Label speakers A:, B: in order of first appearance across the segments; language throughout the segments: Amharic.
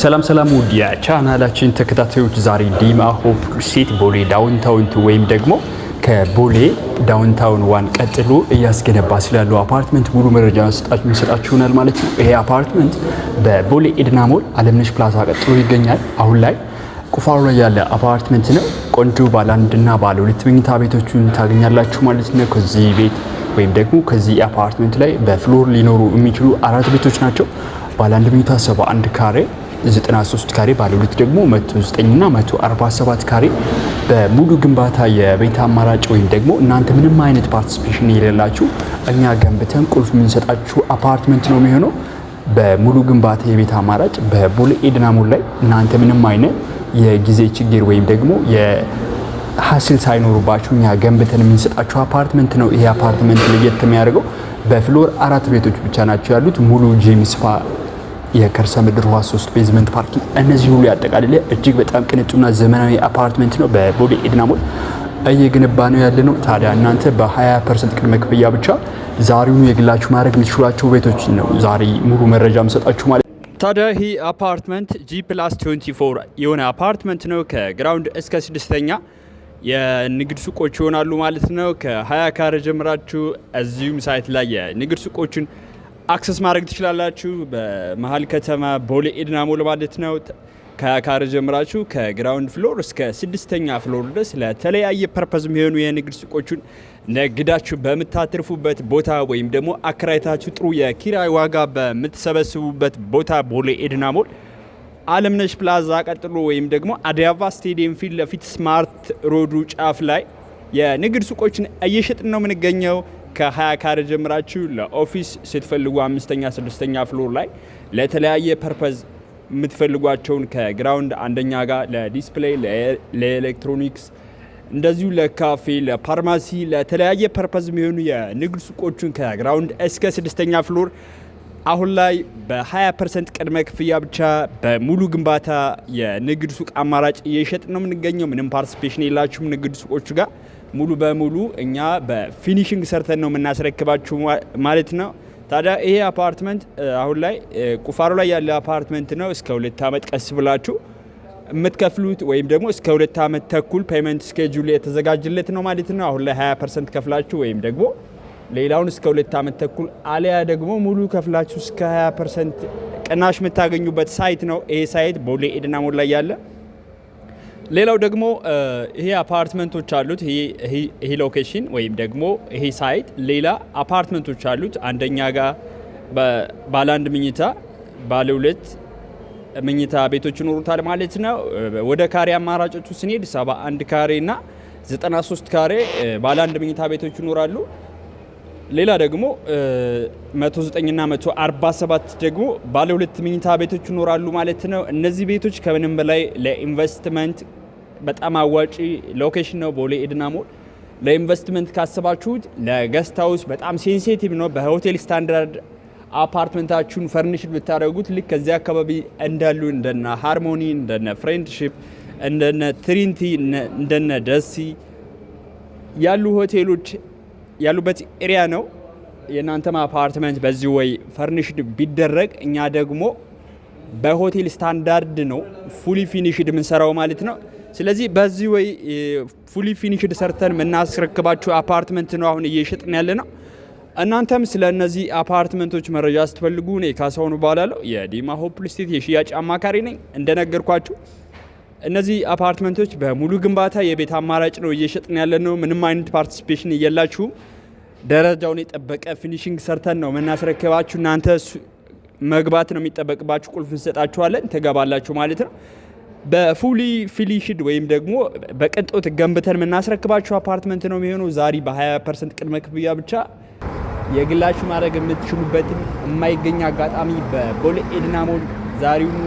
A: ሰላም ውድ የቻናላችን ተከታታዮች ዛሬ ዲማ ሆፕ ሲቲ ቦሌ ዳውንታውን ወይም ደግሞ ከቦሌ ዳውንታውን ዋን ቀጥሎ እያስገነባ ስላለው አፓርትመንት ሙሉ መረጃ እንሰጣችሁናል ማለት ነው። ይሄ አፓርትመንት በቦሌ ኤድና ሞል አለምነሽ ፕላዛ ቀጥሎ ይገኛል። አሁን ላይ ቁፋሮ ላይ ያለ አፓርትመንት ነው። ቆንጆ ባለ አንድና ባለ ሁለት መኝታ ቤቶችን ታገኛላችሁ ማለት ነው። ከዚህ ቤት ወይም ደግሞ ከዚህ አፓርትመንት ላይ በፍሎር ሊኖሩ የሚችሉ አራት ቤቶች ናቸው። ባለ አንድ መኝታ 71 ካሬ 93 ካሬ ባለ ሁለት ደግሞ 109 እና 147 ካሬ በሙሉ ግንባታ የቤት አማራጭ ወይም ደግሞ እናንተ ምንም አይነት ፓርቲሲፔሽን የሌላችሁ እኛ ገንብተን ቁልፍ የምንሰጣችሁ አፓርትመንት ነው የሚሆነው። በሙሉ ግንባታ የቤት አማራጭ በቦሌ ኤድና ሞል ላይ እናንተ ምንም አይነት የጊዜ ችግር ወይም ደግሞ የሀስል ሳይኖርባችሁ እኛ ገንብተን የምንሰጣችሁ አፓርትመንት ነው። ይሄ አፓርትመንት ለየት የሚያደርገው በፍሎር አራት ቤቶች ብቻ ናቸው ያሉት። ሙሉ ጂም ስፓ የከርሰ ምድር ውሃ 3 ቤዝመንት ፓርኪንግ እነዚህ ሁሉ ያጠቃልለ እጅግ በጣም ቅንጡና ዘመናዊ አፓርትመንት ነው። በቦሌ ኤድና ሞል እየገነባ ነው ያለ ነው። ታዲያ እናንተ በ20% ቅድመ ክፍያ ብቻ ዛሬውኑ የግላችሁ ማድረግ የምትችሏቸው ቤቶች ነው ዛሬ ሙሉ መረጃ የምሰጣችሁ ማለት ነው።
B: ታዲያ ይህ አፓርትመንት G+24 የሆነ አፓርትመንት ነው። ከግራውንድ እስከ 6ኛ የንግድ ሱቆች ይሆናሉ ማለት ነው። ከ20 ካሬ ጀምራችሁ እዚሁም ሳይት ላይ የንግድ ሱቆችን አክሰስ ማድረግ ትችላላችሁ። በመሀል ከተማ ቦሌ ኤድና ሞል ማለት ነው። ከካሬ ጀምራችሁ ከግራውንድ ፍሎር እስከ 6ኛ ፍሎር ድረስ ለተለያየ ፐርፐዝ የሚሆኑ የንግድ ሱቆችን ነግዳችሁ በምታትርፉበት ቦታ ወይም ደግሞ አከራይታችሁ ጥሩ የኪራይ ዋጋ በምትሰበስቡበት ቦታ ቦሌ ኤድና ሞል አለምነሽ ፕላዛ ቀጥሎ ወይም ደግሞ አዲያባ ስቴዲየም ፊት ለፊት ስማርት ሮዱ ጫፍ ላይ የንግድ ሱቆችን እየሸጥን ነው የምንገኘው። ከ20 ካሬ ጀምራችሁ ለኦፊስ ስትፈልጉ 5ኛ 6ኛ ፍሎር ላይ ለተለያየ ፐርፐዝ የምትፈልጓቸውን ከግራውንድ አንደኛ ጋር ለዲስፕሌይ፣ ለኤሌክትሮኒክስ እንደዚሁ ለካፌ፣ ለፋርማሲ ለተለያየ ፐርፐዝ የሚሆኑ የንግድ ሱቆችን ከግራውንድ እስከ 6ኛ ፍሎር አሁን ላይ በ20% ቅድመ ክፍያ ብቻ በሙሉ ግንባታ የንግድ ሱቅ አማራጭ እየሸጥ ነው የምንገኘው። ምንም ፓርቲሲፔሽን የላችሁም ንግድ ሱቆቹ ጋር ሙሉ በሙሉ እኛ በፊኒሽንግ ሰርተን ነው የምናስረክባችሁ ማለት ነው። ታዲያ ይሄ አፓርትመንት አሁን ላይ ቁፋሮ ላይ ያለ አፓርትመንት ነው። እስከ 2 ዓመት ቀስ ብላችሁ የምትከፍሉት ወይም ደግሞ እስከ 2 ዓመት ተኩል ፔመንት ስኬጁል የተዘጋጀለት ነው ማለት ነው። አሁን ላይ 20% ከፍላችሁ ወይም ደግሞ ሌላውን እስከ 2 ዓመት ተኩል አሊያ ደግሞ ሙሉ ከፍላችሁ እስከ 20% ቅናሽ የምታገኙበት ሳይት ነው። ይሄ ሳይት ቦሌ ኤድና ሞል ላይ ያለ። ሌላው ደግሞ ይሄ አፓርትመንቶች አሉት። ይሄ ሎኬሽን ወይም ደግሞ ይሄ ሳይት ሌላ አፓርትመንቶች አሉት። አንደኛ ጋር ባለ አንድ መኝታ ባለ ሁለት መኝታ ቤቶች ይኖሩታል ማለት ነው። ወደ ካሬ አማራጮቹ ስንሄድ 71 ካሬ እና 93 ካሬ ባለ አንድ መኝታ ቤቶች ይኖራሉ። ሌላ ደግሞ 109 እና 147 ደግሞ ባለ ሁለት መኝታ ቤቶች ይኖራሉ ማለት ነው። እነዚህ ቤቶች ከምንም በላይ ለኢንቨስትመንት በጣም አዋጪ ሎኬሽን ነው ቦሌ ኤድና ሞል። ለኢንቨስትመንት ካሰባችሁት ለገስት ሃውስ በጣም ሴንሲቲቭ ነው። በሆቴል ስታንዳርድ አፓርትመንታችሁን ፈርኒሽድ ብታደርጉት ልክ ከዚህ አካባቢ እንዳሉ እንደነ ሃርሞኒ፣ እንደነ ፍሬንድሺፕ፣ እንደነ ትሪንቲ፣ እንደነ ደሲ ያሉ ሆቴሎች ያሉበት ኤሪያ ነው። የናንተማ አፓርትመንት በዚህ ወይ ፈርኒሽድ ቢደረግ እኛ ደግሞ በሆቴል ስታንዳርድ ነው ፉሊ ፊኒሽድ የምንሰራው ማለት ነው። ስለዚህ በዚህ ወይ ፉሊ ፊኒሽድ ሰርተን የምናስረክባችሁ አፓርትመንት ነው አሁን እየሸጥን ያለ ነው። እናንተም ስለ እነዚህ አፓርትመንቶች መረጃ ስትፈልጉ እኔ ካሳሁን እባላለሁ የዲማ ሆፕ ሲቲ የሽያጭ አማካሪ ነኝ። እንደነገርኳችሁ እነዚህ አፓርትመንቶች በሙሉ ግንባታ የቤት አማራጭ ነው እየሸጥን ያለ ነው። ምንም አይነት ፓርቲሲፔሽን የላችሁም። ደረጃውን የጠበቀ ፊኒሽንግ ሰርተን ነው የምናስረክባችሁ። እናንተ መግባት ነው የሚጠበቅባችሁ። ቁልፍ እንሰጣችኋለን፣ ትገባላችሁ ማለት ነው። በፉሊ ፊኒሽድ ወይም ደግሞ በቅንጦት ገንብተን የምናስረክባችሁ አፓርትመንት ነው የሚሆነው። ዛሬ በ20% ቅድመ ክፍያ ብቻ የግላችሁ ማድረግ የምትችሉበትን የማይገኝ አጋጣሚ በቦሌ ኤድና ሞል ዛሬውኑ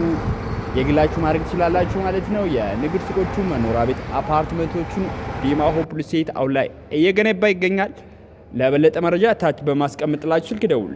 B: የግላችሁ ማድረግ ትችላላችሁ ማለት ነው። የንግድ ሱቆቹ፣ መኖሪያ ቤት አፓርትመንቶቹን ዲማ ሆፕ ሲቲ አሁን ላይ እየገነባ ይገኛል። ለበለጠ መረጃ ታች በማስቀምጥላችሁ ስልክ ደውሉ።